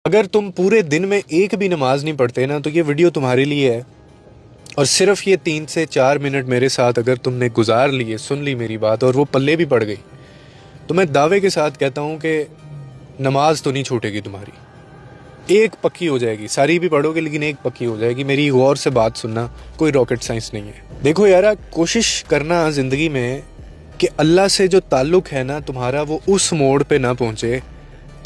اگر تم پورے دن میں ایک بھی نماز نہیں پڑھتے نا تو یہ ویڈیو تمہارے لیے ہے. اور صرف یہ 3 سے 4 منٹ میرے ساتھ اگر تم نے گزار لیے، سن لی میری بات اور وہ پلے بھی پڑ گئی، تو میں دعوے کے ساتھ کہتا ہوں کہ نماز تو نہیں چھوٹے گی تمہاری. ایک پکی ہو جائے گی، ساری بھی پڑھو گے لیکن ایک پکی ہو جائے گی. میری غور سے بات سننا، کوئی راکٹ سائنس نہیں ہے. دیکھو یارا، کوشش کرنا زندگی میں کہ اللہ سے جو تعلق ہے نا تمہارا، وہ اس موڑ پہ نہ پہنچے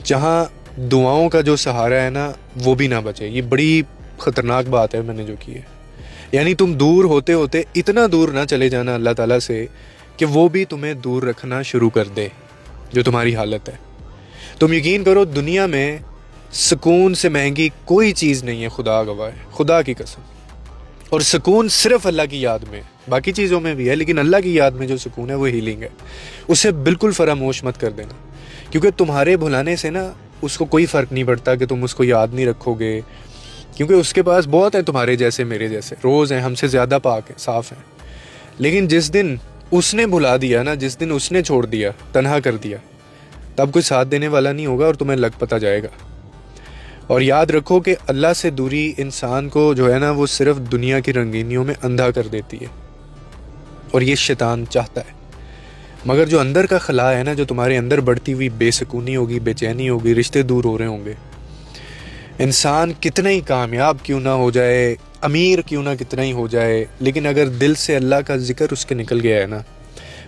جہاں دعاؤں کا جو سہارا ہے نا وہ بھی نہ بچے. یہ بڑی خطرناک بات ہے میں نے جو کی ہے. یعنی تم دور ہوتے ہوتے اتنا دور نہ چلے جانا اللہ تعالیٰ سے کہ وہ بھی تمہیں دور رکھنا شروع کر دے جو تمہاری حالت ہے. تم یقین کرو، دنیا میں سکون سے مہنگی کوئی چیز نہیں ہے، خدا گواہ ہے، خدا کی قسم. اور سکون صرف اللہ کی یاد میں، باقی چیزوں میں بھی ہے لیکن اللہ کی یاد میں جو سکون ہے وہ ہیلنگ ہے. اسے بالکل فراموش مت کر دینا، کیونکہ تمہارے بھلانے سے نا اس کو کوئی فرق نہیں پڑتا کہ تم اس کو یاد نہیں رکھو گے، کیونکہ اس کے پاس بہت ہیں تمہارے جیسے، میرے جیسے، روز ہیں، ہم سے زیادہ پاک ہیں، صاف ہیں. لیکن جس دن اس نے بھلا دیا نا، جس دن اس نے چھوڑ دیا، تنہا کر دیا، تب کوئی ساتھ دینے والا نہیں ہوگا اور تمہیں لگ پتہ جائے گا. اور یاد رکھو کہ اللہ سے دوری انسان کو جو ہے نا وہ صرف دنیا کی رنگینیوں میں اندھا کر دیتی ہے، اور یہ شیطان چاہتا ہے. مگر جو اندر کا خلا ہے نا، جو تمہارے اندر بڑھتی ہوئی بے سکونی ہوگی، بے چینی ہوگی، رشتے دور ہو رہے ہوں گے، انسان کتنا ہی کامیاب کیوں نہ ہو جائے، امیر کیوں نہ کتنا ہی ہو جائے، لیکن اگر دل سے اللہ کا ذکر اس کے نکل گیا ہے نا،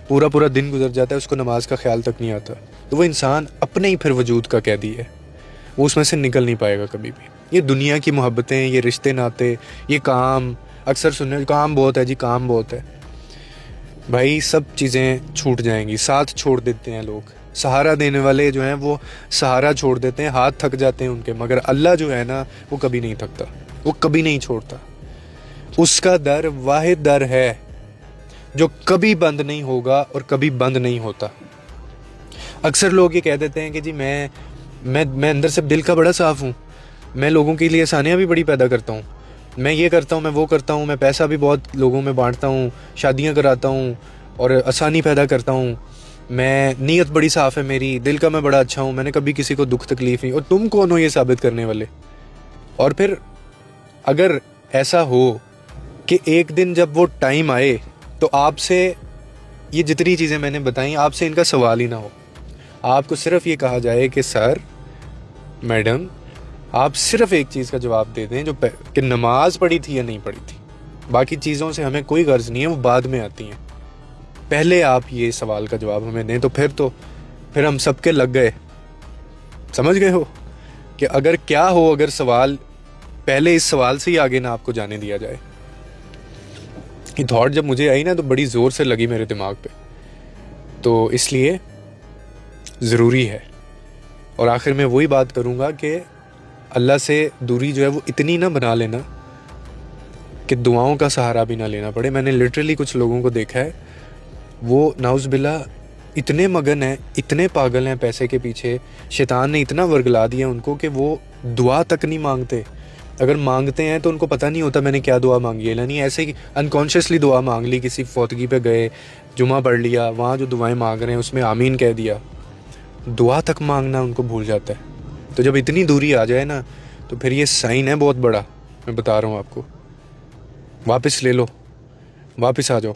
پورا پورا دن گزر جاتا ہے، اس کو نماز کا خیال تک نہیں آتا، تو وہ انسان اپنے ہی پھر وجود کا قیدی ہے. وہ اس میں سے نکل نہیں پائے گا کبھی بھی. یہ دنیا کی محبتیں، یہ رشتے ناتے، یہ کام، اکثر سننے کام بہت ہے جی، کام بہت ہے. بھائی سب چیزیں چھوٹ جائیں گی، ساتھ چھوڑ دیتے ہیں لوگ، سہارا دینے والے جو ہیں وہ سہارا چھوڑ دیتے ہیں، ہاتھ تھک جاتے ہیں ان کے، مگر اللہ جو ہے نا وہ کبھی نہیں تھکتا، وہ کبھی نہیں چھوڑتا. اس کا در واحد در ہے جو کبھی بند نہیں ہوگا اور کبھی بند نہیں ہوتا. اکثر لوگ یہ کہہ دیتے ہیں کہ جی میں اندر سے دل کا بڑا صاف ہوں، میں لوگوں کے لیے آسانیاں بھی بڑی پیدا کرتا ہوں، میں یہ کرتا ہوں، میں وہ کرتا ہوں، میں پیسہ بھی بہت لوگوں میں بانٹتا ہوں، شادیاں کراتا ہوں اور آسانی پیدا کرتا ہوں، میں نیت بڑی صاف ہے میری، دل کا میں بڑا اچھا ہوں، میں نے کبھی کسی کو دکھ تکلیف نہیں. اور تم کون ہو یہ ثابت کرنے والے؟ اور پھر اگر ایسا ہو کہ ایک دن جب وہ ٹائم آئے تو آپ سے یہ جتنی چیزیں میں نے بتائیں، آپ سے ان کا سوال ہی نہ ہو، آپ کو صرف یہ کہا جائے کہ سر، میڈم، آپ صرف ایک چیز کا جواب دے دیں کہ نماز پڑھی تھی یا نہیں پڑھی تھی. باقی چیزوں سے ہمیں کوئی غرض نہیں ہے، وہ بعد میں آتی ہیں. پہلے آپ یہ سوال کا جواب ہمیں دیں، تو پھر ہم سب کے لگ گئے. سمجھ گئے ہو کہ اگر کیا ہو، اگر سوال پہلے اس سوال سے ہی آگے نہ آپ کو جانے دیا جائے. یہ تھاٹ جب مجھے آئی نا تو بڑی زور سے لگی میرے دماغ پہ، تو اس لیے ضروری ہے. اور آخر میں وہی بات کروں گا کہ اللہ سے دوری جو ہے وہ اتنی نہ بنا لینا کہ دعاؤں کا سہارا بھی نہ لینا پڑے. میں نے لٹرلی کچھ لوگوں کو دیکھا ہے، وہ نعوذ باللہ اتنے مگن ہیں، اتنے پاگل ہیں پیسے کے پیچھے، شیطان نے اتنا ورگلا دیا ان کو کہ وہ دعا تک نہیں مانگتے. اگر مانگتے ہیں تو ان کو پتہ نہیں ہوتا میں نے کیا دعا مانگی ہے. یعنی ایسے ہی انکانشیسلی دعا مانگ لی، کسی فوتگی پہ گئے، جمعہ پڑھ لیا، وہاں جو دعائیں مانگ رہے ہیں اس میں آمین کہہ دیا، دعا تک مانگنا ان کو بھول جاتا ہے. تو جب اتنی دوری آ جائے نا تو پھر یہ سائن ہے بہت بڑا، میں بتا رہا ہوں آپ کو. واپس لے لو، واپس آ جاؤ.